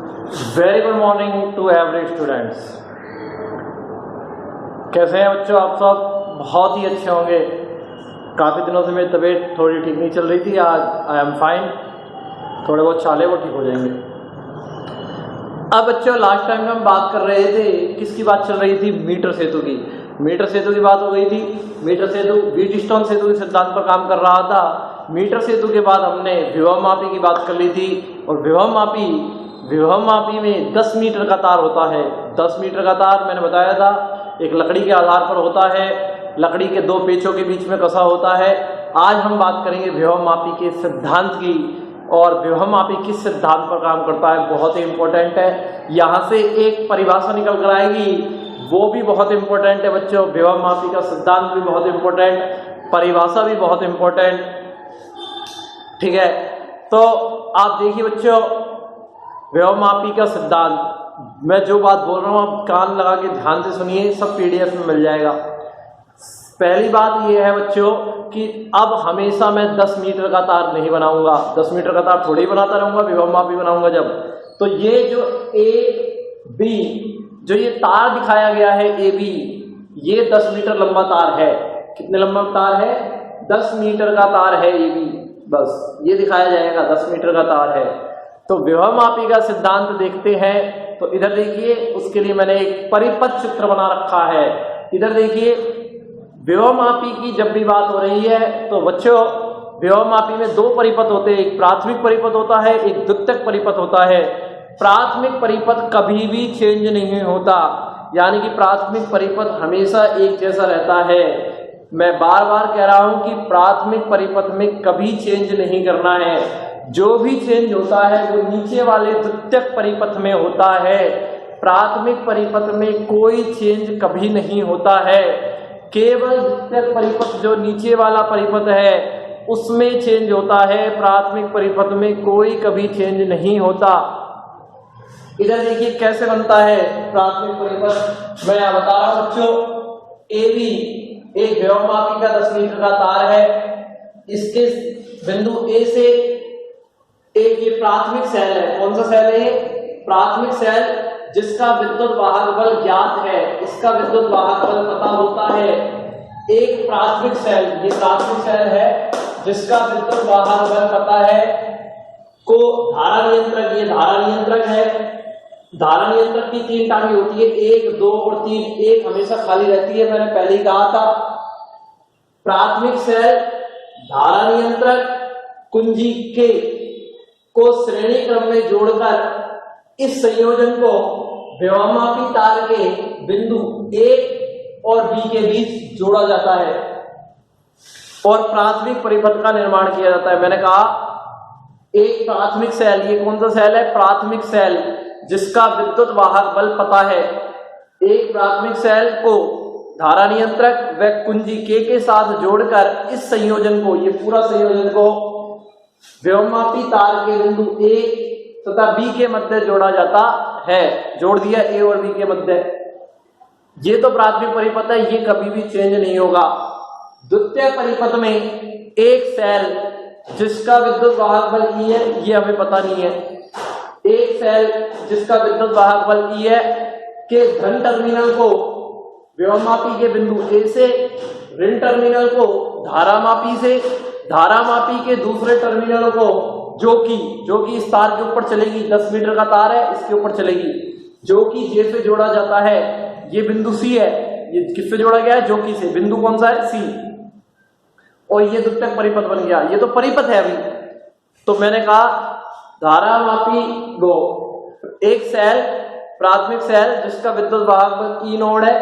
Very good morning to every students. कैसे हैं बच्चों आप सब? बहुत ही अच्छे होंगे। काफ़ी दिनों से मेरी तबीयत थोड़ी ठीक नहीं चल रही थी, आज आई एम फाइन। थोड़े बहुत छाले वो ठीक हो जाएंगे। अब बच्चों लास्ट टाइम में हम बात कर रहे थे, किसकी बात चल रही थी? मीटर सेतु की। मीटर सेतु की बात हो गई थी। मीटर सेतु व्हीटस्टोन सेतु के सिद्धांत पर काम कर रहा था। मीटर सेतु के बाद हमने विभव मापी की बात कर ली थी, और विभव मापी में 10 मीटर का तार होता है। 10 मीटर का तार मैंने बताया था एक लकड़ी के आधार पर होता है, लकड़ी के दो पेचों के बीच में कसा होता है। आज हम बात करेंगे विभव मापी के सिद्धांत की, और विभव मापी किस सिद्धांत पर काम करता है, बहुत ही इंपॉर्टेंट है। यहाँ से एक परिभाषा निकल कर आएगी, वो भी बहुत इंपॉर्टेंट है बच्चों। विभव मापी का सिद्धांत भी बहुत इंपॉर्टेंट, परिभाषा भी बहुत इंपॉर्टेंट, ठीक है। तो आप देखिए बच्चों, विभव मापी का सिद्धांत, मैं जो बात बोल रहा हूँ आप कान लगा के ध्यान से सुनिए, सब पीडीएफ में मिल जाएगा। पहली बात यह है बच्चों कि अब हमेशा मैं 10 मीटर का तार नहीं बनाऊंगा। 10 मीटर का तार थोड़ी बनाता रहूंगा, विभव मापी बनाऊंगा जब। तो ये जो ए बी, जो ये तार दिखाया गया है ए बी, ये 10 मीटर लंबा तार है। कितने लंबा तार है? 10 मीटर का तार है ए बी, बस ये दिखाया जाएगा 10 मीटर का तार है। तो विभव मापी का सिद्धांत देखते हैं। तो इधर देखिए, उसके लिए मैंने एक परिपथ चित्र बना रखा है। इधर देखिए, विभव मापी की जब भी बात हो रही है तो बच्चों विभव मापी में दो परिपथ होते हैं, एक प्राथमिक परिपथ होता है, एक द्वितीयक परिपथ होता है। प्राथमिक परिपथ कभी भी चेंज नहीं होता, यानी कि प्राथमिक परिपथ हमेशा एक जैसा रहता है। मैं बार बार कह रहा हूं कि प्राथमिक परिपथ में कभी चेंज नहीं करना है। जो भी चेंज होता है वो नीचे वाले द्वितीयक परिपथ में होता है। प्राथमिक परिपथ में कोई चेंज कभी नहीं होता है। केवल द्वितीयक परिपथ जो नीचे वाला परिपथ है उसमें चेंज होता है, प्राथमिक परिपथ में कोई कभी चेंज नहीं होता। इधर देखिए कैसे बनता है प्राथमिक परिपथ, मैं यहां बता रहा हूं बच्चों। ए बी एक विभव मापी का 10 मीटर का तार है। इसके बिंदु ए से एक ये प्राथमिक सेल है। कौन सा सेल है ये? प्राथमिक सेल, जिसका विद्युत वाहक बल ज्ञात है, इसका विद्युत वाहक बल पता होता है। एक प्राथमिक सेल, ये प्राथमिक सेल है जिसका विद्युत वाहक बल पता है, को धारा नियंत्रक, ये धारा नियंत्रक है। धारा नियंत्रक की 3 टांगे होती है, 1, 2 और 3। एक हमेशा खाली रहती है, मैंने पहले ही कहा था। प्राथमिक सेल, धारा नियंत्रक, कुंजी के को श्रेणी क्रम में जोड़कर इस संयोजन को विभव मापी तार के बिंदु ए और बी के बीच जोड़ा जाता है और प्राथमिक परिपथ का निर्माण किया जाता है। मैंने कहा एक प्राथमिक सेल, ये कौन सा सेल है? प्राथमिक सेल, जिसका विद्युत वाहक बल पता है। एक प्राथमिक सेल को धारा नियंत्रक व कुंजी के साथ जोड़कर इस संयोजन को, ये पूरा संयोजन को विभव मापी तार के बिंदु ए तथा बी के मध्य जोड़ा जाता है। जोड़ दिया ए और बी के मध्य। ये तो प्राथमिक परिपथ है, ये कभी भी चेंज नहीं होगा। द्वितीय परिपथ में एक सेल जिसका विद्युत वाहक बल ई है, ये हमें पता नहीं है। एक सेल जिसका विद्युत वाहक बल ई है के धन टर्मिनल को विभव मापी के बिंदु ए से, ऋण टर्मिनल को धारा मापी से, धारा मापी के दूसरे टर्मिनल को जो कि इस तार के ऊपर चलेगी, 10 मीटर का तार है, इसके ऊपर चलेगी, जो कि जे से जोड़ा जाता है। ये बिंदु सी है, ये किससे जोड़ा गया है? जो कि से। बिंदु कौन सा है? सी। और ये द्वितीयक परिपथ बन गया। ये तो परिपथ है अभी। तो मैंने कहा धारा मापी गो एक सेल, प्राथमिक सेल जिसका विद्युत वाहक बल ई नोड है,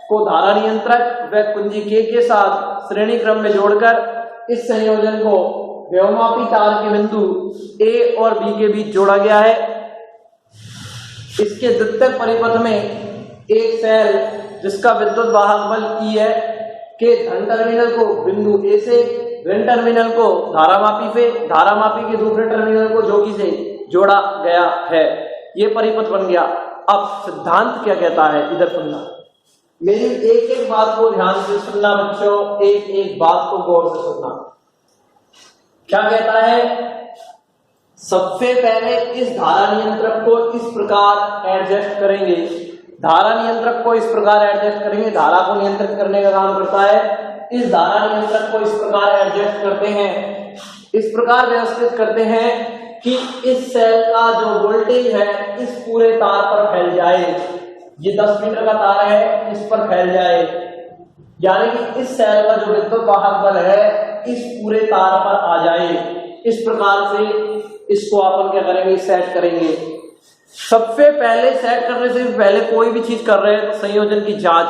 को धारा नियंत्रक व कुंजी के साथ श्रेणी क्रम में जोड़कर इस संयोजन को विभव मापी तार के बिंदु ए और बी के बीच जोड़ा गया है। इसके द्वितीयक परिपथ में एक सेल जिसका विद्युत वाहक बल ई है के धन टर्मिनल को बिंदु ए से, ऋण टर्मिनल को धारा मापी से, धारा मापी के दूसरे टर्मिनल को जो कि से जोड़ा गया है। ये परिपथ बन गया। अब सिद्धांत क्या कहता है, इधर सुनना, मेरी एक एक बात को ध्यान से सुनना बच्चों, एक एक बात को गौर से सुनना। क्या कहता है? सबसे पहले इस धारा नियंत्रक को इस प्रकार एडजस्ट करेंगे, धारा नियंत्रक को इस प्रकार एडजस्ट करेंगे, धारा को नियंत्रित करने का काम करता है। इस धारा नियंत्रक को इस प्रकार एडजस्ट करते हैं, इस प्रकार व्यवस्थित करते हैं कि इस सेल का जो वोल्टेज है इस पूरे तार पर फैल जाए। ये 10 मीटर का तार है, इस पर फैल जाए, यानी कि इस सेल का जो विद्युत वाहक बल है इस पूरे तार पर आ जाए। इस प्रकार से इसको अपन क्या करेंगे, सेट करेंगे। सबसे पहले सेट करने से पहले कोई भी चीज कर रहे हैं तो संयोजन की जांच,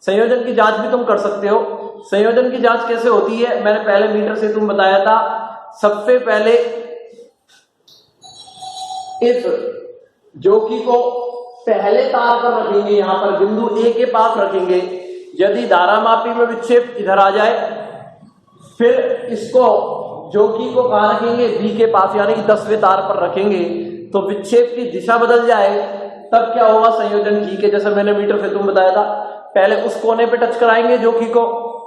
संयोजन की जांच भी तुम कर सकते हो। संयोजन की जांच कैसे होती है, मैंने पहले मीटर से तुम बताया था। सबसे पहले इस जोकी को पहले तार पर रखेंगे, यहां पर बिंदु ए के पास रखेंगे। यदि धारामापी में विक्षेप इधर आ जाए, फिर इसको जोकी को कहां रखेंगे, बी के पास, यानी कि 10वें तार पर रखेंगे। तो विक्षेप की दिशा बदल जाए, तब क्या होगा, संयोजन ठीक है। जैसे मैंने मीटर से तुम बताया था, पहले उस कोने पे टच कराएंगे जोकी को,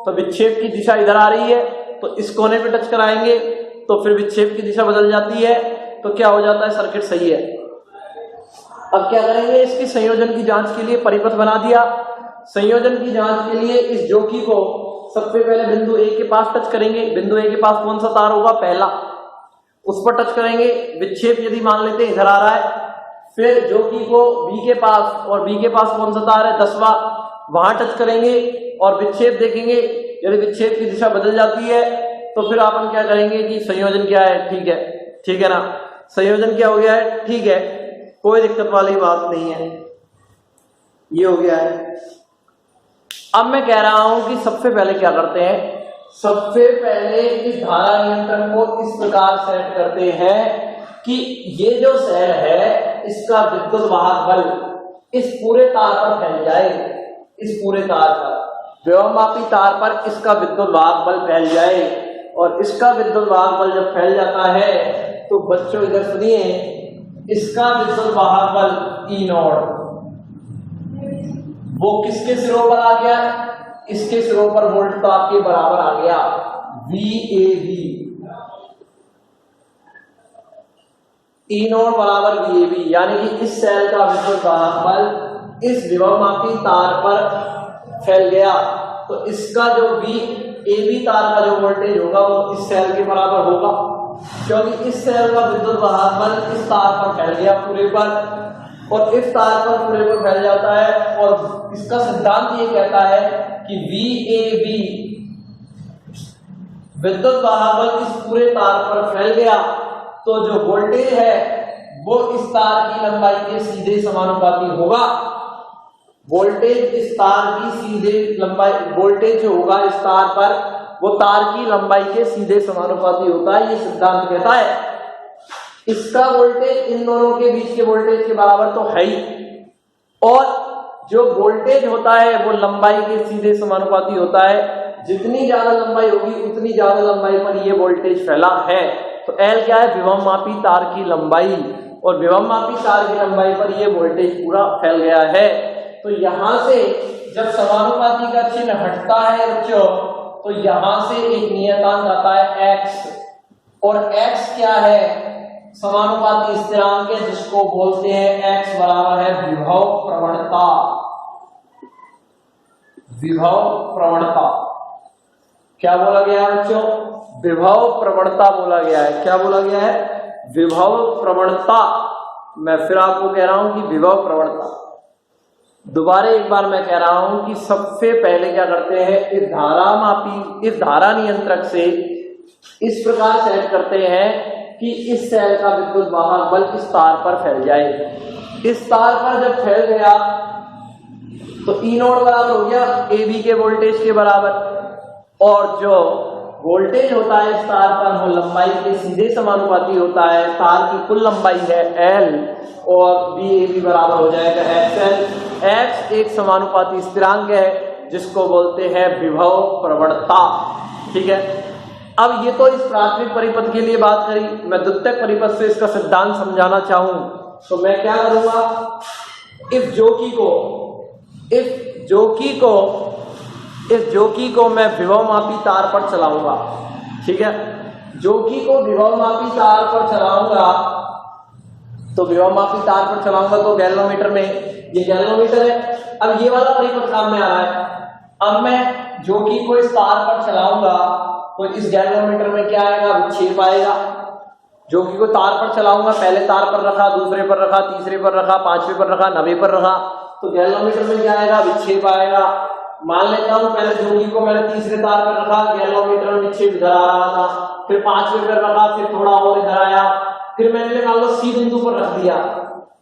तो विक्षेप की दिशा इधर आ रही है, तो इस कोने पे टच कराएंगे तो फिर विक्षेप की दिशा बदल जाती है, तो क्या हो जाता है, सर्किट सही है। अब क्या करेंगे, इसकी संयोजन की जांच के लिए परिपथ बना दिया। संयोजन की जांच के लिए इस जोकी को सबसे पहले बिंदु ए के पास टच करेंगे। बिंदु ए के पास कौन सा तार होगा, पहला, उस पर टच करेंगे। विक्षेप यदि मान लेते हैं इधर आ रहा है, फिर जोकी को बी के पास, और बी के पास कौन सा तार है, 10वां, वहां टच करेंगे और विक्षेप देखेंगे। यदि विक्षेप की दिशा बदल जाती है तो फिर अपन क्या करेंगे कि संयोजन क्या है, ठीक है, ठीक है ना, संयोजन क्या हो गया है, ठीक है, कोई दिक्कत वाली बात नहीं है, ये हो गया है। अब मैं कह रहा हूं कि सबसे पहले क्या करते हैं, सबसे पहले इस धारा नियंत्रण को इस प्रकार सेट करते हैं कि ये जो सेल है इसका विद्युत वाहक बल इस पूरे तार पर फैल जाए, इस पूरे तार पर, विभवमापी तार पर इसका विद्युत वाहक बल फैल जाए। और इसका विद्युत वाहक बल जब फैल जाता है तो बच्चों इधर सुनिए, इसका विद्युत वाहक बल E0 वो किसके सिरों पर आ गया, इसके सिरों पर वोल्ट ताप के बराबर आ गया, VAB, E0 बराबर VAB, यानी कि इस सेल का विद्युत वाहक बल इस विभवमापी तार पर फैल गया। तो इसका जो VAB तार का जो वोल्टेज होगा वो इस सेल के बराबर होगा, क्योंकि इस सेल का विद्युत वाहक बल इस तार पर फैल गया पूरे पर, और इस तार पर पूरे पर फैल जाता है। और इसका सिद्धांत ये कहता है कि VAB विद्युत वाहक बल इस पूरे तार पर फैल गया, तो जो वोल्टेज है वो इस तार की लंबाई के सीधे समानुपाती होगा। वोल्टेज इस तार की सीधे लंबाई, वोल्टेज जो होगा इस तार पर वो तार की लंबाई के सीधे समानुपाती होता है, ये सिद्धांत कहता है। इसका वोल्टेज इन दोनों के बीच के वोल्टेज के बराबर तो है ही, और जो वोल्टेज होता है वो लंबाई के सीधे समानुपाती होता है। जितनी ज्यादा लंबाई होगी उतनी ज्यादा लंबाई पर ये वोल्टेज फैला है। तो L क्या है, विभवमापी तार की लंबाई, और विभवमापी तार की लंबाई पर ये वोल्टेज पूरा फैल गया है। तो यहां से जब समानुपाती का चिन्ह हटता है बच्चों, तो यहां से एक नियतांक आता है X, और X क्या है, समानुपाती स्थिरांक है, जिसको बोलते हैं X बराबर है विभव प्रवणता। विभव प्रवणता क्या बोला गया है बच्चों, विभव प्रवणता बोला गया है। क्या बोला गया है, विभव प्रवणता। मैं फिर आपको कह रहा हूं कि विभव प्रवणता, दोबारा एक बार मैं कह रहा हूं कि सबसे पहले क्या करते हैं, इस धारा नियंत्रक से इस प्रकार सेट करते हैं कि इस सेल का विद्युत वाहक बल इस तार पर फैल जाए। इस तार पर जब फैल गया तो E0 बराबर हो गया AB के वोल्टेज के बराबर, और जो वोल्टेज होता है इस तार पर वो लंबाई के सीधे समानुपाती होता है। तार की कुल लंबाई है L, और VAB बराबर हो जाएगा XL। X एक समानुपाती स्थिरांक है जिसको बोलते हैं विभव प्रवणता, ठीक है। अब ये तो इस प्राथमिक परिपथ के लिए बात करी, मैं द्वितीयक परिपथ से इसका सिद्धांत समझाना चाहूं तो मैं क्या करूंगा, इस जोकी को मैं विभवमापी तार पर चलाऊंगा, ठीक है। जोकी को विभवमापी तार पर चलाऊंगा, तो विभवमापी तार पर चलाऊंगा तो गैल्वेनोमीटर में, ये गैल्वेनोमीटर है। अब ये वाला परिपथ काम में आ रहा है। अब मैं जोकी को इस तार पर चलाऊंगा तो इस गैल्वेनोमीटर में क्या आएगा, विक्षेप आएगा। जोकी को तार पर चलाऊंगा, पहले तार पर रखा, दूसरे पर रखा, तीसरे पर रखा, पांचवें पर रखा, 90 पर रखा, तो गैल्वेनोमीटर में क्या आएगा, विक्षेप आएगा। मान लेता हूं पहले जोकी को मैंने तीसरे तार पर रखा, गैल्वेनोमीटर में विक्षेप इधर आ रहा था, फिर पांचवें पर रखा, फिर थोड़ा और इधर आया, फिर मैंने मान लो सी बिंदु पर रख दिया।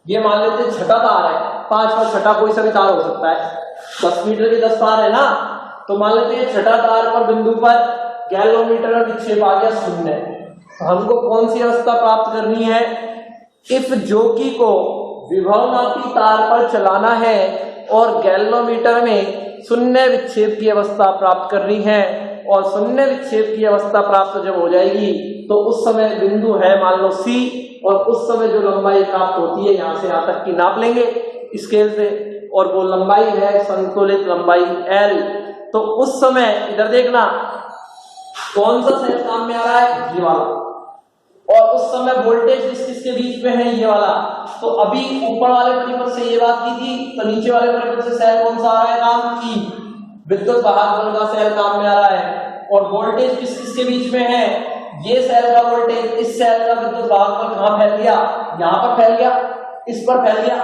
ये मान लेते हैं छठा तार है, 5 पर छठा कोई सा भी तार हो सकता है, 10 मीटर के 10 तार है ना, तो मान लेते हैं छठा तार पर बिंदु पर गैल्वेनोमीटर में विक्षेप आ गया 0। हमको कौन सी अवस्था प्राप्त करनी है, इफ जोकी को विभवमापी तार पर चलाना है और गैल्वेनोमीटर में 0 विक्षेप की अवस्था प्राप्त करनी है। और 0 विक्षेप की अवस्था प्राप्त जब हो जाएगी तो उस समय बिंदु है मान लो सी, और उस समय जो लंबाई प्राप्त होती है यहां से यहां तक की नाप लेंगे स्केल से, और वो लंबाई है संतुलित लंबाई L। तो उस समय इधर देखना कौन सा सेल काम में आ रहा है, ये वाला, और उस समय वोल्टेज किसके बीच में है, ये वाला। तो अभी ऊपर वाले परिपथ से ये बात की थी, तो नीचे वाले परिपथ से सेल कौन सा आ रहा है काम, E, विद्युत वाहक बल का सेल काम में आ रहा है। और वोल्टेज किसके बीच में है, ये सेल का वोल्टेज इस सेल का विद्युत वाहक बल कहां फैल गया, यहां पर फैल गया, इस पर फैल गया,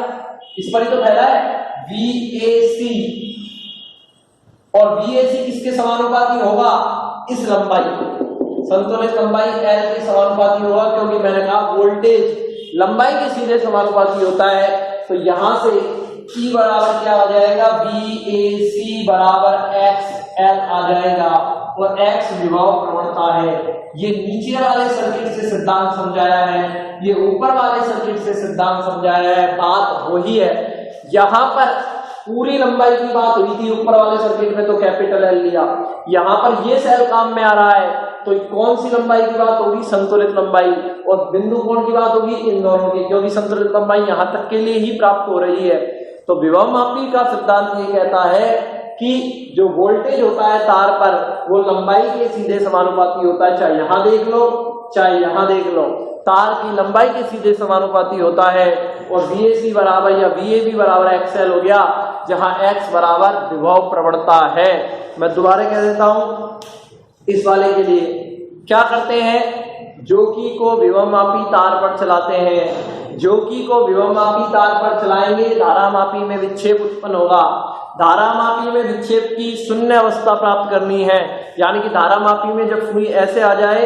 इस पर ही तो फैला है VAC, और VAC किसके समानुपाती होगा, इस लंबाई, संतुलित लंबाई L के समानुपाती होगा, क्योंकि मैंने कहा वोल्टेज लंबाई के सीधे समानुपाती होता है। तो यहां से E बराबर क्या आ जाएगा, VAC बराबर XL आ जाएगा, और X विभव प्रवणता है। ये नीचे वाले सर्किट से सिद्धांत समझाया है, ये ऊपर वाले सर्किट से सिद्धांत समझाया है, बात वही है। यहां पर पूरी लंबाई की बात हुई थी, ऊपर वाले सर्किट में तो कैपिटल L लिया, यहां पर ये सेल काम में आ रहा है, तो कौन सी लंबाई की बात होगी, संतुलित लंबाई, और बिंदु कोण की बात होगी, इन दोनों की, क्योंकि संतुलित लंबाई यहां तक के लिए ही प्राप्त हो रही है। तो विभवमापी का सिद्धांत ये कहता है कि जो वोल्टेज होता है तार पर वो लंबाई के सीधे समानुपाती होता है, चाहे यहां देख लो चाहे यहां देख लो, तार की लंबाई के सीधे समानुपाती होता है। और VAC बराबर या VAB बराबर XL हो गया, जहां X बराबर विभव प्रवणता है। मैं दोबारा कह देता हूं इस वाले के लिए, क्या करते हैं, जोकी को विभवमापी तार पर चलाते हैं, जोकी को विभवमापी तार पर चलाएंगे, धारामापी में विक्षेप उत्पन्न होगा, धारामापी में विक्षेप की 0 अवस्था प्राप्त करनी है, यानी कि धारामापी में जब सुई ऐसे आ जाए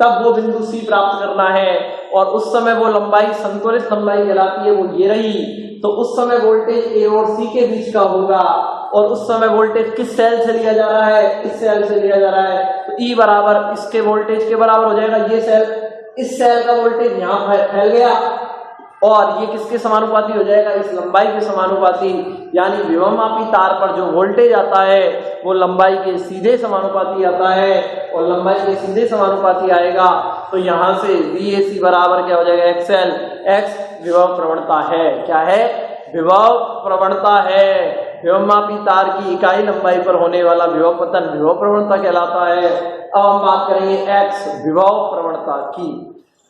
तब वो बिंदु C प्राप्त करना है, और उस समय वो लंबाई संतुलित लंबाई कहलाती है, वो ये रही। तो उस समय वोल्टेज A और C के बीच का होगा, और उस समय वोल्टेज किस सेल से लिया जा रहा है, इस सेल से लिया जा रहा है, तो E बराबर इसके वोल्टेज के बराबर हो जाएगा, ये सेल, इस सेल का वोल्टेज यहाँ फैल गया, और ये किसके समानुपाती हो जाएगा, इस लंबाई के समानुपाती। यानी विभवमापी तार पर जो वोल्टेज आता है वो लंबाई के सीधे समानुपाती आता है, और लंबाई के सीधे समानुपाती आएगा तो यहां से VAC बराबर क्या हो जाएगा, XL। X विभव प्रवणता है, क्या है, विभव प्रवणता है। विभवमापी तार की इकाई लंबाई पर होने वाला विभव पतन विभव प्रवणता कहलाता है। अब हम बात करेंगे X विभव प्रवणता की।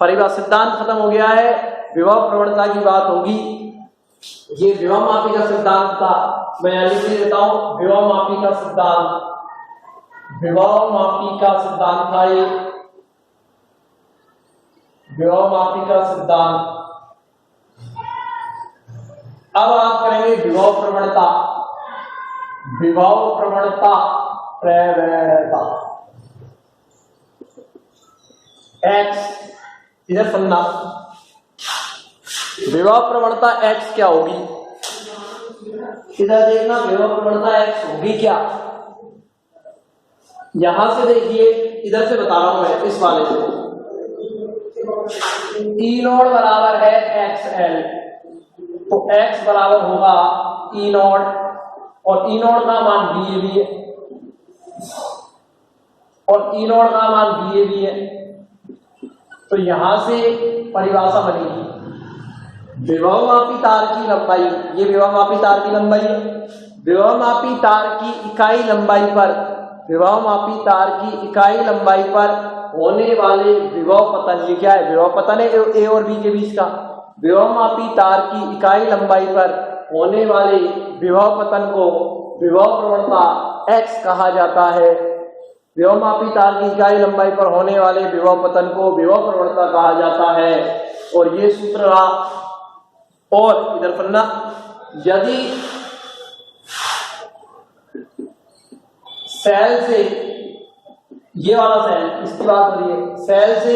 परिभाषा सिद्धांत खत्म हो गया है, विभव प्रवणता की बात होगी। ये विभवमापी का सिद्धांत था, मैं लिख देता हूं, विभवमापी का सिद्धांत, विभवमापी का सिद्धांत था ये, विभवमापी का सिद्धांत। अब आप करेंगे विभव प्रवणता, विभव प्रवणता, प्रवणता X, इधर सुनना, विभव प्रवणता X क्या होगी, इधर देखना, विभव प्रवणता X होगी क्या, यहां से देखिए, इधर से बता रहा हूं मैं, इस वाले से, E0 बराबर है XL, तो X बराबर होगा E0, और E0 का मान VAB है, और E0 का मान VAB है। तो यहां से परिभाषा बनेगी, विभवमापी तार की लंबाई, ये विभवमापी तार की लंबाई है, विभवमापी तार की इकाई लंबाई पर, विभवमापी तार की इकाई लंबाई पर होने वाले विभव पतन, ये क्या है, विभव पतन है ए और बी के बीच का, विभवमापी तार की इकाई लंबाई पर होने वाले विभव पतन को विभव प्रवणता x कहा जाता है। विभवमापी तार की इकाई लंबाई पर होने वाले विभव पतन को विभव प्रवणता कहा जाता है। और ये सूत्र रहा। और इधर पढ़ना, यदि सेल से, ये वाला सेल, इसकी बात हो रही है, सेल से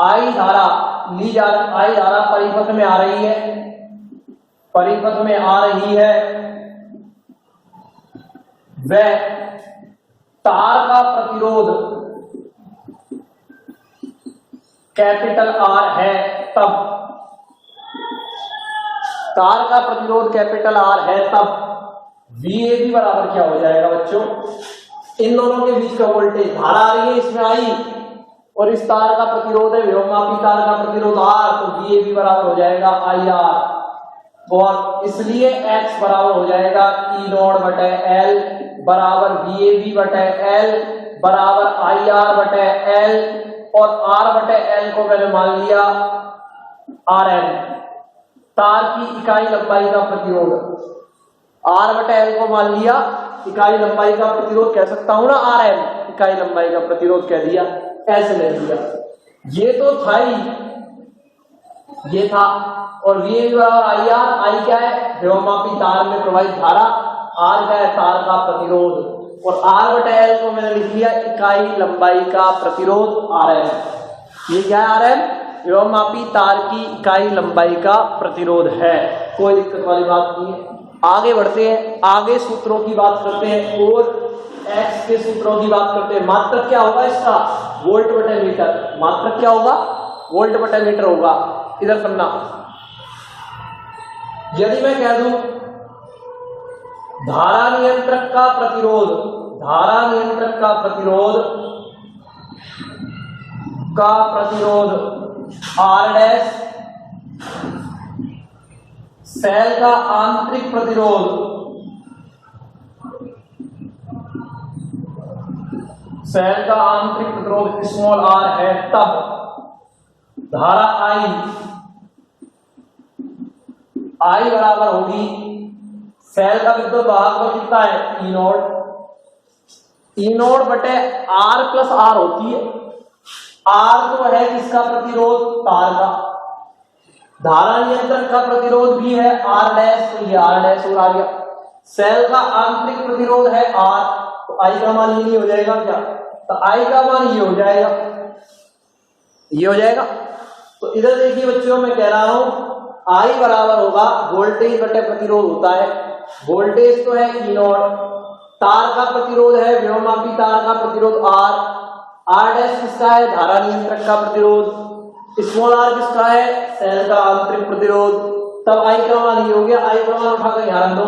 आई धारा ली जा, आई धारा परिपथ में आ रही है, परिपथ में आ रही है, वह तार का प्रतिरोध कैपिटल R है, तब तार का प्रतिरोध कैपिटल R है, तब VAB बराबर क्या हो जाएगा बच्चों, इन दोनों के बीच का वोल्टेज, धारा आ रही है इसमें आई और इस तार का प्रतिरोध है, विभवमापी तार का प्रतिरोध R, तो VAB बराबर हो जाएगा IR। और इसलिए X बराबर हो जाएगा E नॉट बटे L बराबर VAB बटे L बराबर IR बटे L, और R बटे L को मैंने मान लिया RM, तार की इकाई लंबाई का प्रतिरोध, R बटे L को मान लिया इकाई लंबाई का प्रतिरोध, कह सकता हूं ना RM, इकाई लंबाई का प्रतिरोध कह दिया, ऐसे ले लिया। ये तो था ही, ये था। और VAB बराबर IR, I क्या है, विभवमापी तार में प्रवाहित धारा, R क्या है, तार का प्रतिरोध, और R बटे L को मैंने लिख लिया इकाई लंबाई का प्रतिरोध RM। ये क्या है RM, विभवमापी तार की इकाई लंबाई का प्रतिरोध है, कोई दिक्कत वाली बात नहीं है। आगे बढ़ते हैं, आगे सूत्रों की बात करते हैं और X के सूत्रों की बात करते हैं। मात्रक क्या होगा इसका, वोल्ट बटे मीटर, मात्रक क्या होगा, वोल्ट बटे मीटर होगा। इधर करना, यदि मैं कह दूं धारा नियंत्रक का प्रतिरोध, धारा नियंत्रक का प्रतिरोध R डैश, सेल का आंतरिक प्रतिरोध, सेल का आंतरिक प्रतिरोध स्मॉल r है, तब धारा I बराबर होगी, सेल का विद्युत वाहक कितना है, E नोड, E नोड बटे R प्लस R होती है। R तो है किसका प्रतिरोध, तार का, धारा नियंत्रण का प्रतिरोध भी है R डैश, तो ये R डैश हो आ गया। सेल का आंतरिक प्रतिरोध है R, तो I का मान ये नहीं हो जाएगा क्या, तो I का मान ये हो जाएगा, ये हो जाएगा। तो इधर देखिए बच्चों, मैं कह रहा हूं I बराबर होगा वोल्टेज बटे प्रतिरोध होता है, वोल्टेज तो है E नॉट, तार का प्रतिरोध है, विभवमापी तार का प्रतिरोध R डैश किसका है, धारा नियंत्रक का प्रतिरोध, स्मॉल r किसका है, सेल का आंतरिक प्रतिरोध, तब I का मान ये हो गया, I का मान उठाकर यहां रख दो,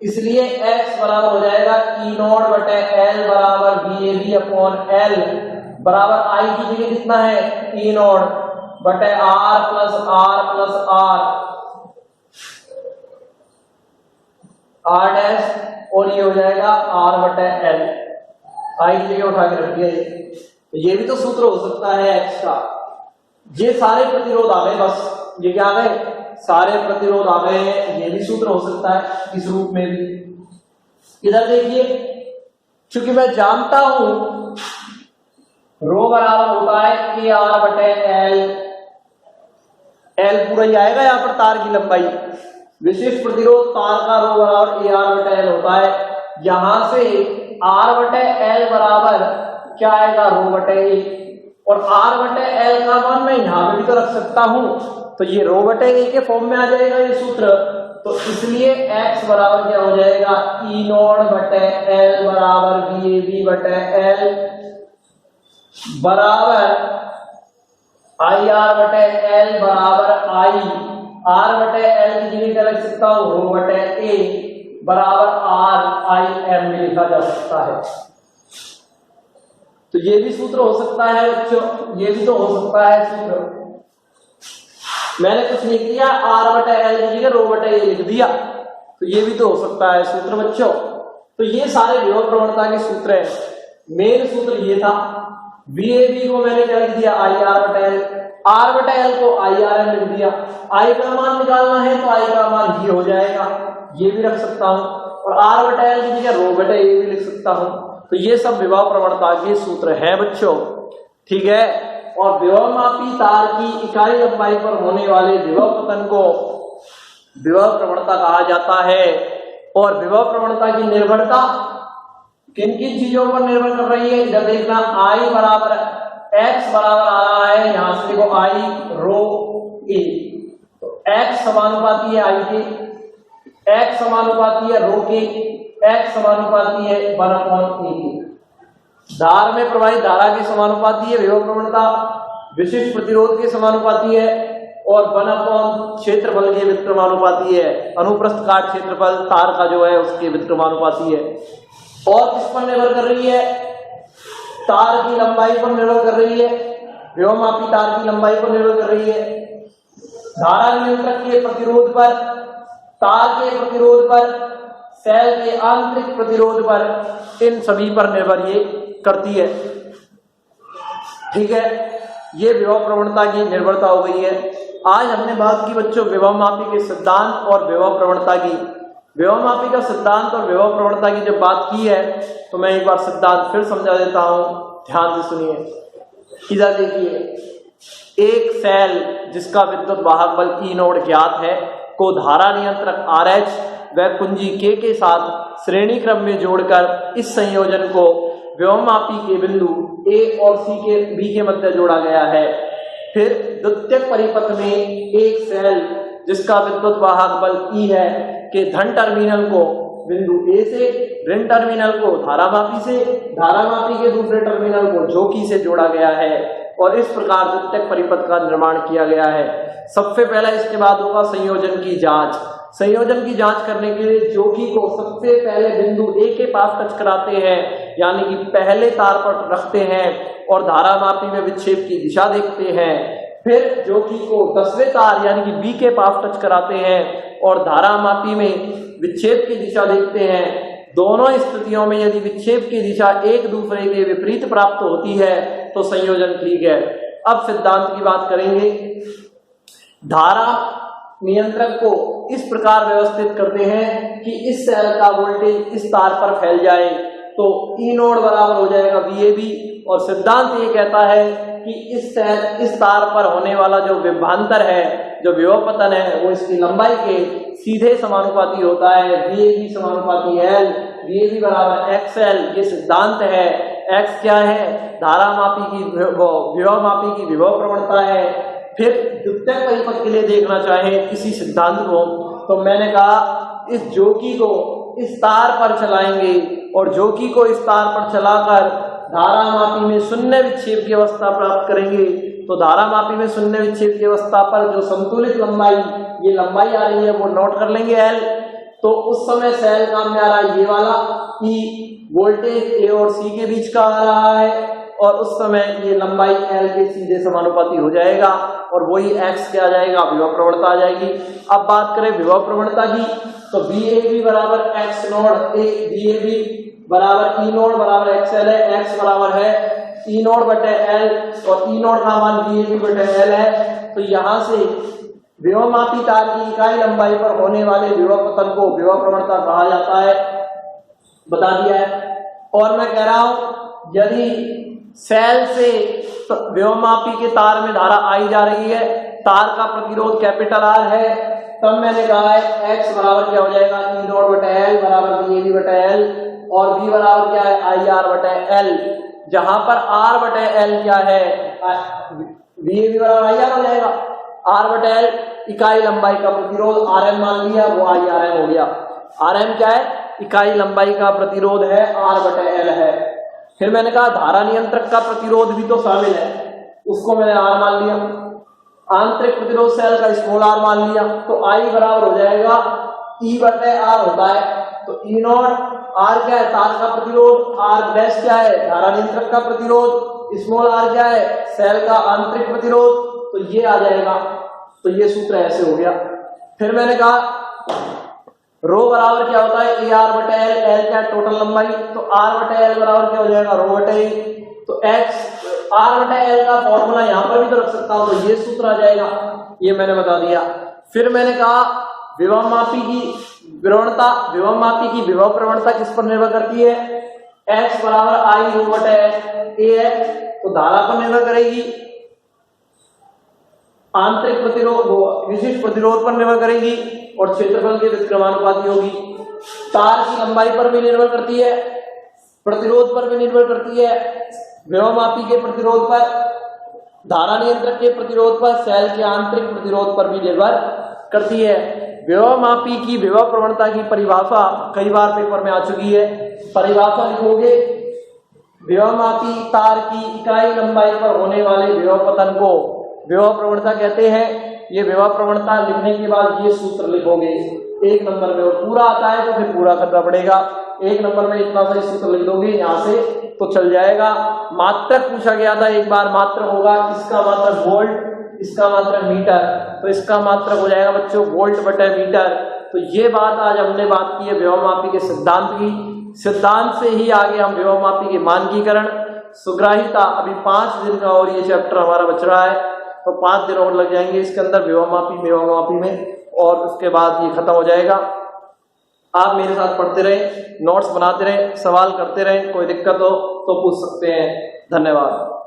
इसलिए X बराबर हो जाएगा E नॉट बटे L बराबर VAB अपॉन L बराबर I की जगह कितना है, E नॉट बटे R प्लस R डैश, और ये हो जाएगा R बटे L, I की जगह उठा के रख दिया। ये भी तो सूत्र हो सकता है X का। ये सारे प्रतिरोध आ गए, बस ये क्या आ गए, सारे प्रतिरोध आ गए हैं, ये भी सूत्र हो सकता है इस रूप में भी। इधर देखिए, क्योंकि मैं जानता हूं रो बराबर होता है KR बटे L, L पूरा ही आएगा यहाँ पर तार की लंबाई, विशिष्ट प्रतिरोध तार का रो बराबर AR बटे L होता है। यहां से R बटे L बराबर क्या आएगा, रो बटे A, और R बटे L का मान मैं यहां पे भी तो रख सकता हूं, तो ये रो बटे A के फॉर्म में आ जाएगा ये सूत्र। तो इसलिए X बराबर क्या हो जाएगा, E नॉट बटे L बराबर VAB बटे L बराबर IR बटे L बराबर I, R बटे L की जगह क्या लिख सकता हूं, रो बटे A बराबर RIM में लिखा जा सकता है। तो ये भी सूत्र हो सकता है बच्चों, ये भी तो हो सकता है सूत्र। मैंने कुछ लिख दिया, R बटे L की जगह रो बटे A लिख दिया, तो ये भी तो हो सकता है सूत्र बच्चों। तो ये सारे विभव प्रवणता के सूत्र हैं। मेन सूत्र ये था, VAB को मैंने क्या लिख दिया आई आर बटा एल, आर बटा एल को आई आर एल लिख दिया। आई का मान निकालना है तो आई का मान ये हो जाएगा, ये भी रख सकता हूं, और आर बटा एल की जगह रो बटा ए भी लिख सकता हूं। तो ये सब विभव प्रवणता के सूत्र हैं बच्चों, ठीक है। और विभवमापी तार की इकाई लंबाई पर होने वाले विभव पतन को विभव प्रवणता कहा जाता है। और विभव प्रवणता की निर्भरता किन किन चीजों पर निर्भर कर रही है, इधर देखना आई बराबर एक्स बराबर आ रहा है, यहां से देखो आई रो ए, तो एक्स समानुपाती है आई के, एक्स समानुपाती है रो के, एक्स समानुपाती है 1/a के। धार में प्रवाहित धारा के समानुपाती है विभव प्रवणता, विशिष्ट प्रतिरोध के समानुपाती है, और 1/, क्षेत्रफल के व्युत्क्रमानुपाती है, अनुप्रस्थ काट क्षेत्रफल तार का जो है उसके व्युत्क्रमानुपाती है। और किस पर निर्भर कर रही है, तार की लंबाई पर निर्भर कर रही है, विभवमापी तार की लंबाई पर निर्भर कर रही है, धारा नियंत्रक के प्रतिरोध पर, तार के प्रतिरोध पर, सेल के आंतरिक प्रतिरोध पर, इन सभी पर निर्भर ये करती है, ठीक है। ये विभव प्रवणता की निर्भरता हो गई है। आज हमने बात की बच्चों विभवमापी के सिद्धांत और विभव प्रवणता की। विभवमापी का सिद्धांत और विभव प्रवणता की जब बात की है तो मैं एक बार सिद्धांत फिर समझा देता हूं, ध्यान से सुनिए। इधर देखिए, एक सेल जिसका विद्युत वाहक बल E नोड ज्ञात है को धारा नियंत्रक RH व कुंजी K के साथ श्रेणी क्रम में जोड़कर इस संयोजन को विभवमापी के बिंदु A और B के मध्य जोड़ा गया है। फिर द्वितीयक परिपथ में एक सेल जिसका विद्युत वाहक बल E है के धन टर्मिनल को बिंदु A से, ऋण टर्मिनल को धारामापी से, धारामापी के दूसरे टर्मिनल को जोकी से जोड़ा गया है, और इस प्रकार द्वितीयक परिपथ का निर्माण किया गया है। सबसे पहले इसके बाद होगा संयोजन की जांच। संयोजन की जांच करने के लिए जोकी को सबसे पहले बिंदु A के पास टच कराते हैं, यानी कि पहले तार पर रखते हैं और धारामापी में विक्षेप की दिशा देखते हैं। फिर जोकी को 10वें तार यानी कि B के पास टच कराते हैं और धारामापी में विक्षेप की दिशा देखते हैं। दोनों स्थितियों में यदि विक्षेप की दिशा एक दूसरे के विपरीत प्राप्त होती है तो संयोजन ठीक है। अब सिद्धांत की बात करेंगे। धारा नियंत्रक को इस प्रकार व्यवस्थित करते हैं कि इस सेल का वोल्टेज इस तार पर फैल जाए, तो E नोड बराबर हो जाएगा VAB, और सिद्धांत ये कहता है कि इस तार पर होने वाला जो विभवांतर है, जो विभव पतन है, वो इसकी लंबाई के सीधे समानुपाती होता है। VAB समानुपाती L, VAB बराबर XL, ये सिद्धांत है। X क्या है, धारामापी की विभवमापी की विभव प्रवणता है। फिर द्वितीयक परिपथ के लिए देखना चाहे इसी सिद्धांत को, तो मैंने कहा इस जोकी को इस तार पर चलाएंगे और जोकी को इस तार पर चलाकर धारामापी में शून्य विक्षेप की अवस्था प्राप्त करेंगे। तो धारामापी में शून्य विक्षेप की अवस्था पर जो संतुलित लंबाई, ये लंबाई आ रही है, वो नोट कर लेंगे L। तो उस समय सेल काम में आ रहा है ये वाला E, वोल्टेज A और C के बीच का आ रहा है, और उस समय ये लंबाई L के सीधे समानुपाती हो जाएगा और वही X क्या आ जाएगा, विभव प्रवणता आ जाएगी। अब बात करें विभव प्रवणता की, तो VAB बराबर X नोड A, VAB बराबर E नोड बराबर XL है, X बराबर है E नोड बटे L, और E नोड का मान VAB बटे L है। तो यहाँ से विभवमापी तार की इकाई लंबाई पर होने वाले विभव पतन को विभव प्रवणता कहा जाता है, बता दिया है। और मैं कह रहा हूं यदि सेल से विभवमापी के तार में धारा आई जा रही है, तार का प्रतिरोध कैपिटल R है, तब मैंने कहा है X बराबर क्या हो जाएगा, E नोड बटे L बराबर VAB बटे L, और V बराबर क्या है, IR बटे L, जहां पर R बटे L क्या है, VAB बराबर IR हो जाएगा। R बटे L इकाई लंबाई का प्रतिरोध, RM मान लिया, वो IRM हो गया। RM क्या है, इकाई लंबाई का प्रतिरोध है, R बटे L है। फिर मैंने कहा धारा नियंत्रक का प्रतिरोध भी तो शामिल है, उसको मैंने R मान लिया। आंतरिक प्रतिरोध सेल का स्मॉल r मान लिया, तो I बराबर हो जाएगा E बटे R होता है, तो E नॉट R क्या है, तार का प्रतिरोध, R डैश क्या है, धारा नियंत्रक का प्रतिरोध, स्मॉल r क्या है, सेल का आंतरिक प्रतिरोध, तो ये आ जाएगा। तो ये सूत्र ऐसे हो गया। फिर मैंने कहा रो बराबर क्या होता है, AR बटे L, L क्या है टोटल लंबाई, तो R बटे L बराबर क्या हो जाएगा, रो बटे, तो X R/L का फॉर्मूला यहाँ पर भी तो रख सकता हूं, तो ये सूत्र आ जाएगा, ये मैंने बता दिया। फिर मैंने कहा विभवमापी की विभवांतर, विभवमापी की विभव प्रवणता किस पर निर्भर करती है, x बराबर I U बटे A है, तो धारा पर निर्भर करेगी, आंतरिक प्रतिरोध विशिष्ट प्रतिरोध पर निर्भर करेगी और क्षेत्रफल के व्युत्क्रमानुपाती होगी। तार की लंबाई पर भी निर्भर करती है, प्रतिरोध पर भी निर्भर करती है, विभवमापी के प्रतिरोध पर, धारा नियंत्रक के प्रतिरोध पर, सेल के आंतरिक प्रतिरोध पर भी निर्भर करती है। विभवमापी की विभव प्रवणता की परिभाषा कई बार पेपर में आ चुकी है। परिभाषा लिखोगे, विभवमापी तार की इकाई लंबाई पर होने वाले विभव पतन को विभव प्रवणता कहते हैं। ये विभव प्रवणता लिखने के बाद ये सूत्र लिखोगे 1 नंबर में, और पूरा आता है तो फिर पूरा करना पड़ेगा। 1 नंबर में इतना सा सूत्र लिख दोगे यहाँ से तो चल जाएगा। मात्रक पूछा गया था एक बार, मात्रक होगा, इसका मात्रक वोल्ट, इसका मात्रक मीटर, तो इसका मात्रक हो जाएगा बच्चों वोल्ट बटे मीटर। तो ये बात आज हमने बात की है विभवमापी के सिद्धांत की। सिद्धांत से ही आगे हम विभवमापी के मानकीकरण, सुग्राहिता, अभी 5 दिन का और ये चैप्टर हमारा बच रहा है, तो 5 दिन और लग जाएंगे इसके अंदर विभवमापी में, और उसके बाद ये खत्म हो जाएगा। आप मेरे साथ पढ़ते रहें, नोट्स बनाते रहें, सवाल करते रहें, कोई दिक्कत हो तो पूछ सकते हैं। धन्यवाद।